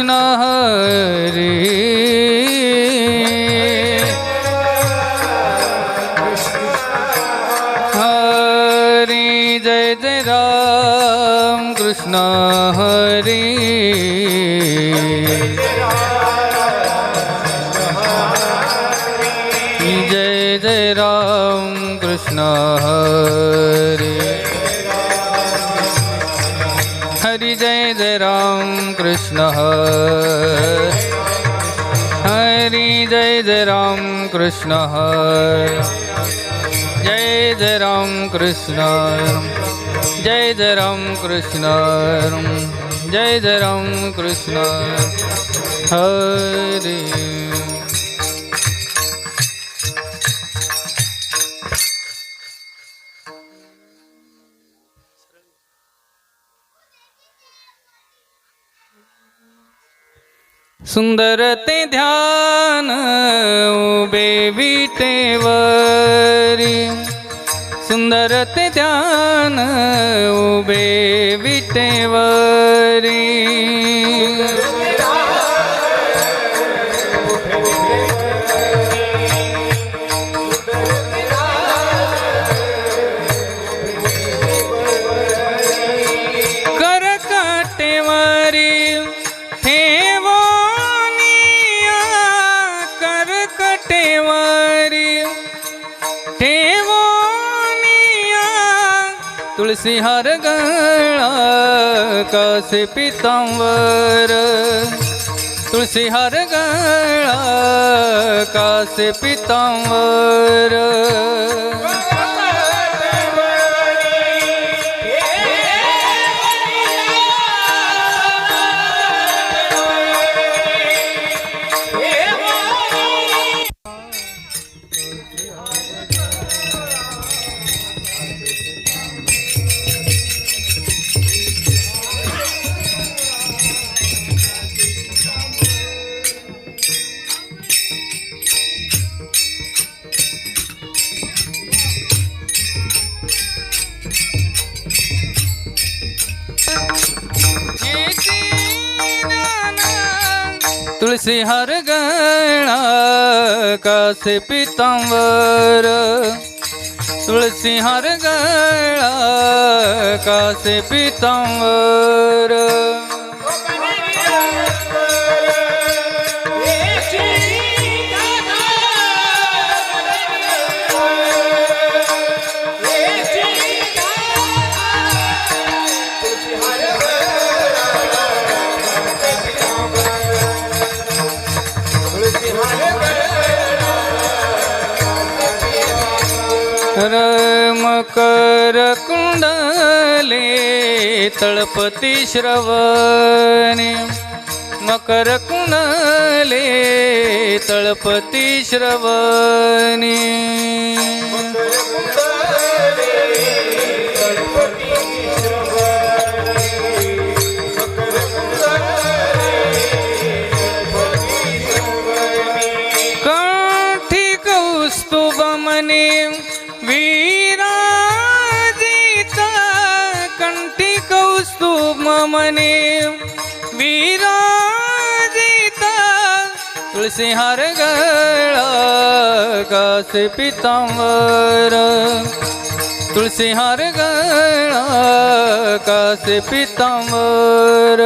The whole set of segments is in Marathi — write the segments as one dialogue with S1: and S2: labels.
S1: कृष्ण हरी हरी जय जय राम कृष्ण हरी जय जय राम कृष्ण हरी हरि जय जय राम कृष्ण हरि जय जय राम कृष्ण जय जय राम कृष्ण जय जय राम कृष्ण जय जय राम कृष्ण हरि सुंदर ते ध्यान उभे विटेवरी सुंदर ते ध्यान उभे विटेवरी करकटेवरी तुलसी हार गळा कासे पीतांबर तुलसी हार गळा कासे पीतांबर तुलसी हार गळा कासे पीतांबर तुलसी हार गळा कासे पीतांबर मकर कुंडले तळपती श्रवणे मकर कुंडले तळपती श्रवणे कंठी कौस्तुभमणे विराजिता कंठी कौस्तुभमणे विराजिता तुलसी हार गळा कासे पीतांबर तुलसी हार गळा कासे पीतांबर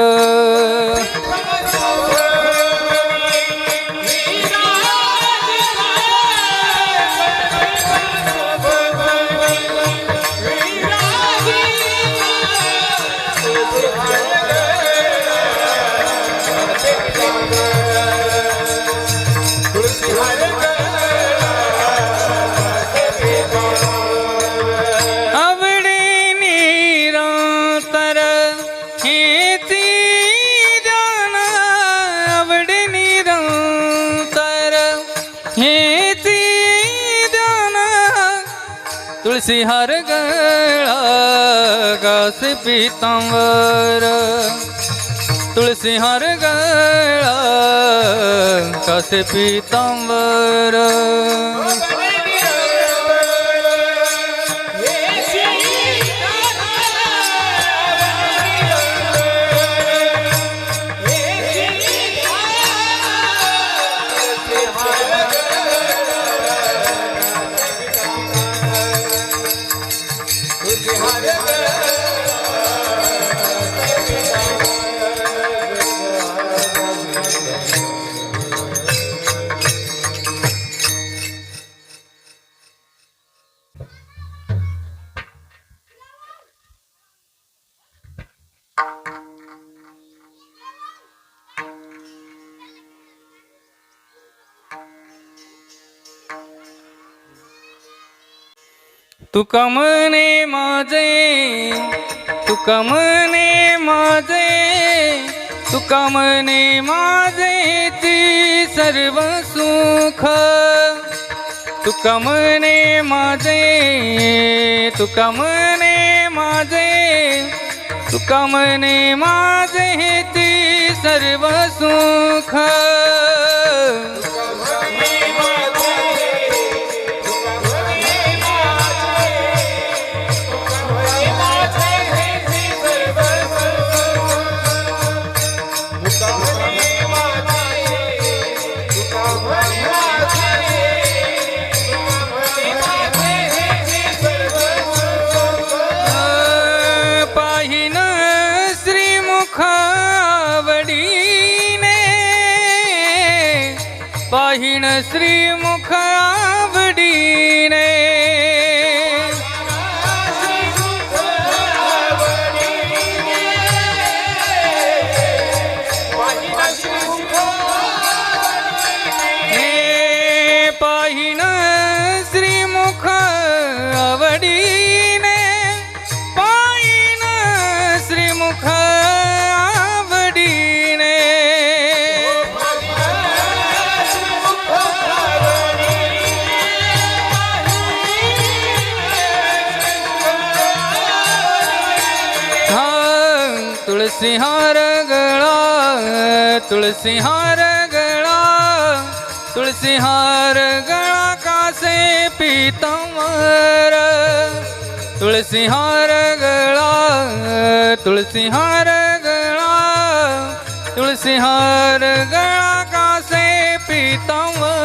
S1: तुलसी हार गळा कासे पीतांबर तुलसी हार गळा कासे पीतांबर तुका म्हणे माझे, तुका म्हणे माझे, तुका म्हणे माझे ती सर्व सुख, तुका म्हणे माझे, तुका म्हणे माझे, तुका म्हणे माझे ती सर्व सुख. पाहिण श्रीमुख आवडीने, पाहिण श्रीमुख आवडीने, पाहिण श्रीमुख तुळसी हार गळा, तुळसी हार गळा, तुळसी हार गळा कासे पीतांबर, तुळसी हार गळा, तुळसी हार गळा, तुळसी हार गळा कासे पीतांबर.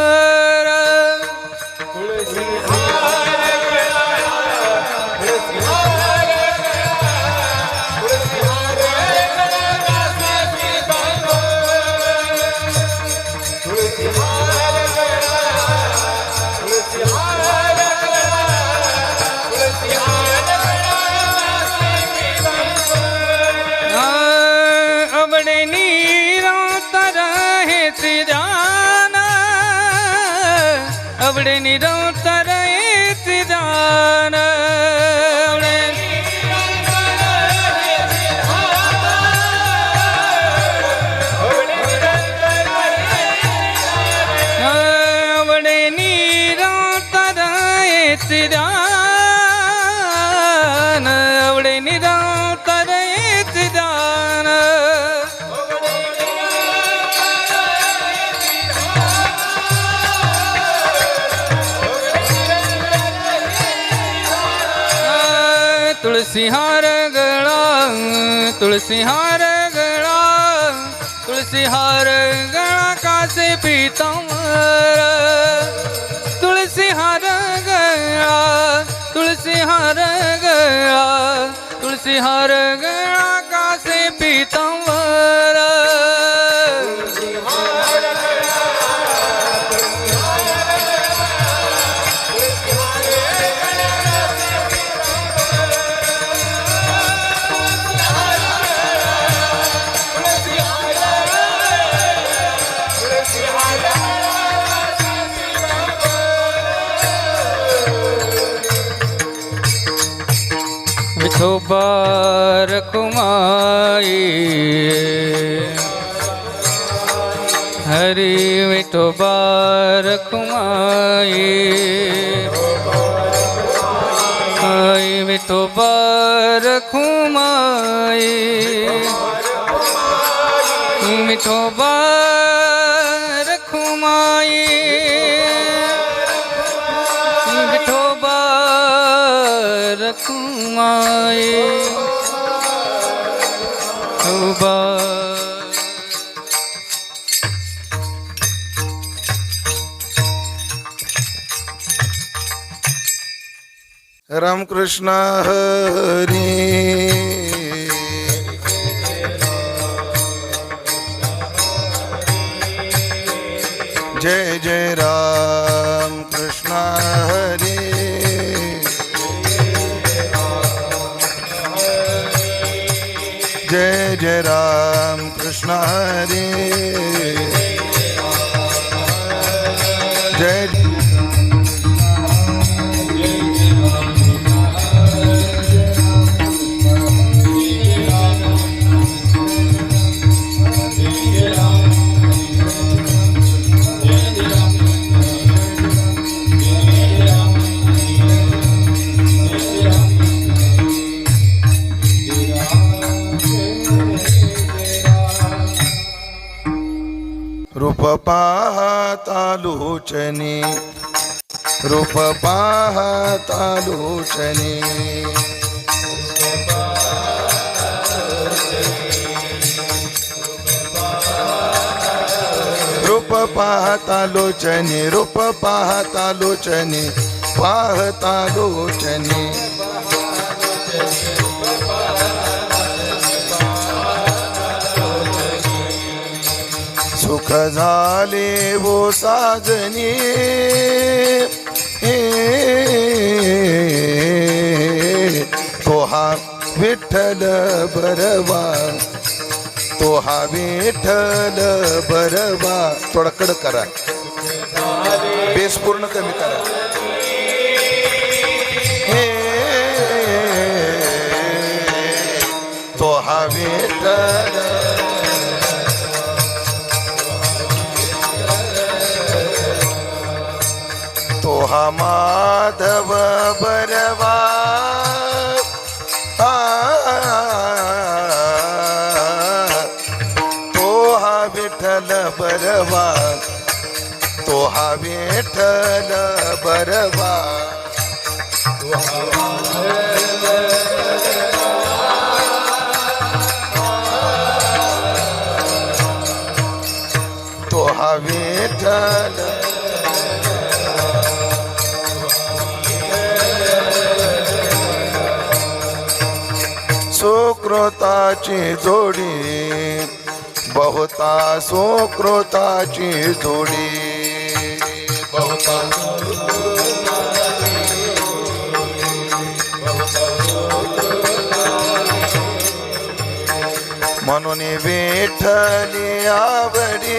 S1: अवडे निरंतर हेच ध्यान, अवडे निरंतर हेच ध्यान, अवडे निरंतर हेच ध्यान, अवडे निरंतर हेच ध्यान. तुळसी हार गळा, तुळसी हार गळा, तुळसी हार गळा कासे पीतांबर, तुळसी हार गळा, तुळसी हार गळा, तुळसी हार गळा कासे पीतांबर. विठोबा रखुमाई, हरि विठोबा रखुमाई, हरि विठोबा रखुमाई, विठोबा रखुमाई, विठोबा रखुमाई, विठोबा.
S2: रामकृष्ण हरी, जय जय राम कृष्ण हरी, जय जय राम कृष्ण हरी, जय पाहता लोचनी रूप पाहता लोचनी रूप पाहता लोचनी रूप पाहता लोचनी पाहता लोचनी सुख झाले वो साजनी तो हा विठ्ठल बरवा तो हा विठ्ठल बरवा थोडा कडक करा बेस पूर्ण कमी करा तो हा विठ्ठल तो हा माधव बरवा तो हा विठ्ठल बरवा तो हा विठ्ठल बरवा तो हा विठ्ठल सुकृताची जोडी बहुता सुकृताची जोडी बहुता म्हणून विठ्ठली आवडी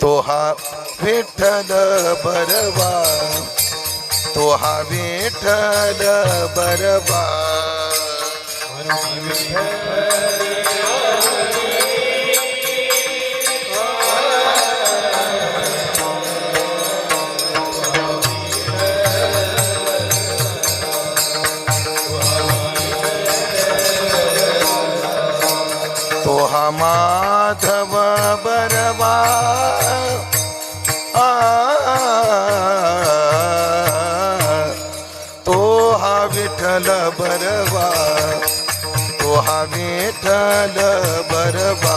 S2: तो हा विठ्ठल बरवा तो हा विठ्ठल बरवा तो हा माधव बरवा तो हा विठ्ठल बरवा तो हा विठ्ठल बरवा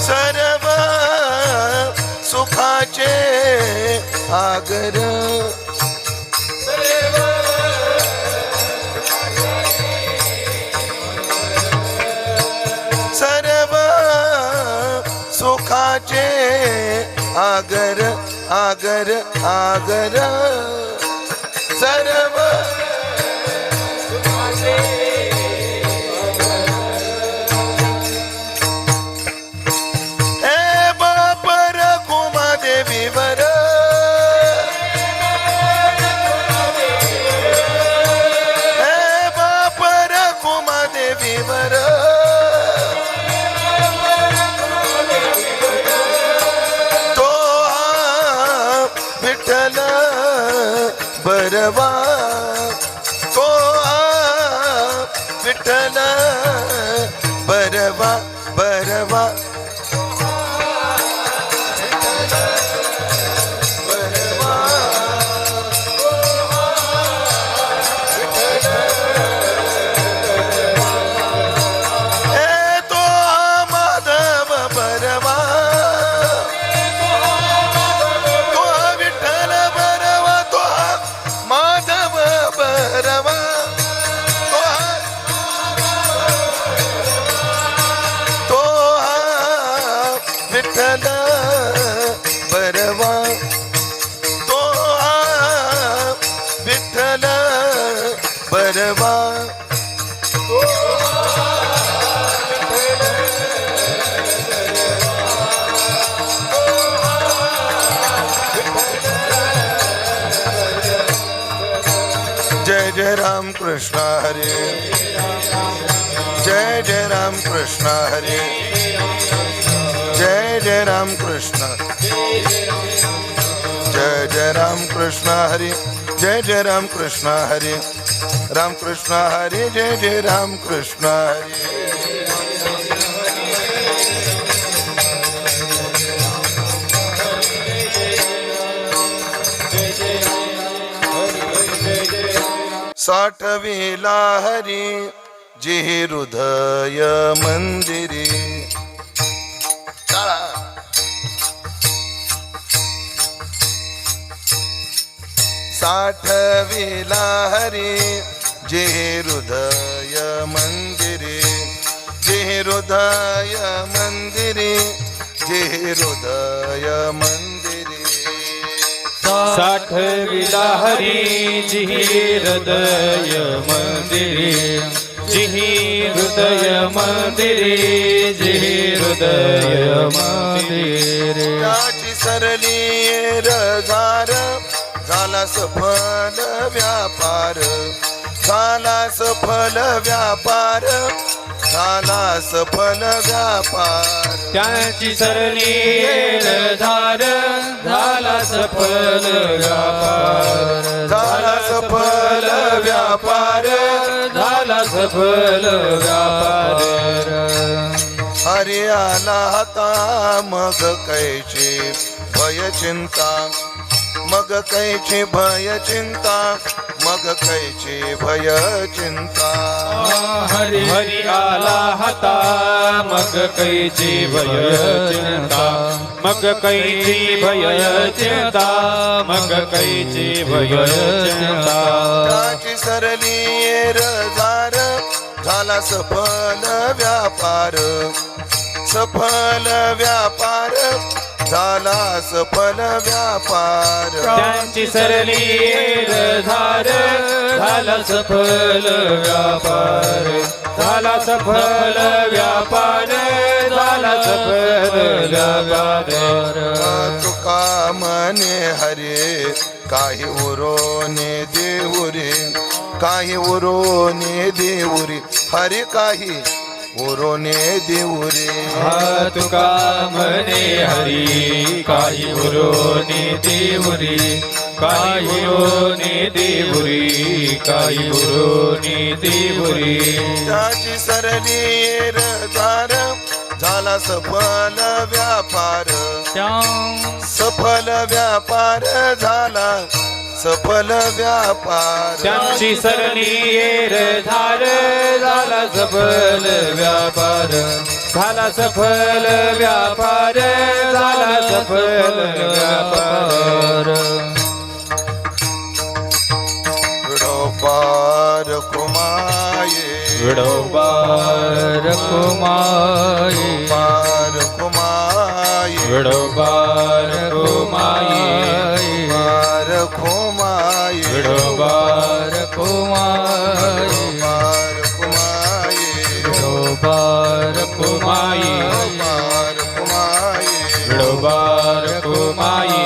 S2: सर्व सुखाचे आगर सर्व सुखाचे आगर आगर आगर सर्व बरवा तो विठ्ठल बरवा बरवा बरवा जय जय जय राम कृष्ण हरे जय जय राम कृष्ण हरे जय जय राम कृष्ण जय जय राम कृष्ण हरे जय जय राम कृष्ण हरे राम कृष्ण हरे जय जय राम कृष्ण हरे साठविला हरी जी हृदय मंदिरी चला. साठविला हरी जी हृदय मंदिरी जी हृदय मंदिरी जी हृदय मंदिरी
S1: साठविला हरी जी हृदय मंदिरे जी हृदय मंदिरे जी हृदय मंदिरे
S2: त्याची सरली रजार झाला सफल व्यापार झाला सफल व्यापार झाला सफल व्यापार
S1: त्याची सरली धार झाला सफल व्यापार
S2: झाला सफल व्यापार
S1: झाला सफल व्यापार
S2: हरी आला आता मग कैची भय चिंता मग कैची भय चिंता मग कैची भय चिंता
S1: हरी हरी आला हता मग कैची भय चिंता मग कैची भय चिंता मग कैची भय चिंता
S2: त्याची सरली रजार झाला सफल व्यापार सफल व्यापार झाला सफल व्यापार
S1: त्यांची सरली धार झाला सफल व्यापार झाला सफल व्यापार झाला सफल व्यापार
S2: तुका मने हरे काही उरोने देऊरे काही उरोने देऊरे हरे काही उरोने देऊरे
S1: तुका म्हणे हरी काही उरोने देवरी काही उरोने देवरी काही उरोने देवरी
S2: त्याची सरली रजार झाला सफल व्यापार सफल व्यापार झाला सफल व्यापार
S1: त्यांची सरली धार झाला सफल व्यापार झाला सफल व्यापार झाला सफल व्यापार
S2: विडोबार कुमाये
S1: विडोबार कुमाई
S2: पार कुमाये
S1: विडोबार कुमाई
S2: पार कुमाये
S1: विडोबार कुमाई
S2: पार कुमाये
S1: विडोबार कुमाई
S2: पार कुमाये
S1: विडोबार कुमाई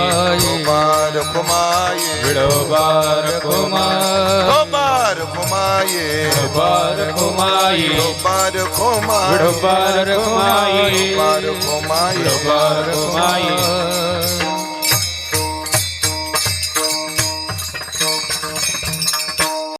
S2: पार कुमाये
S1: विडोबार कुमाई
S2: पार कुमाये
S1: विडोबार कुमाई
S2: पार कुमाये
S1: विडोबार कुमाई
S2: पार कुमाये
S1: विडोबार कुमाई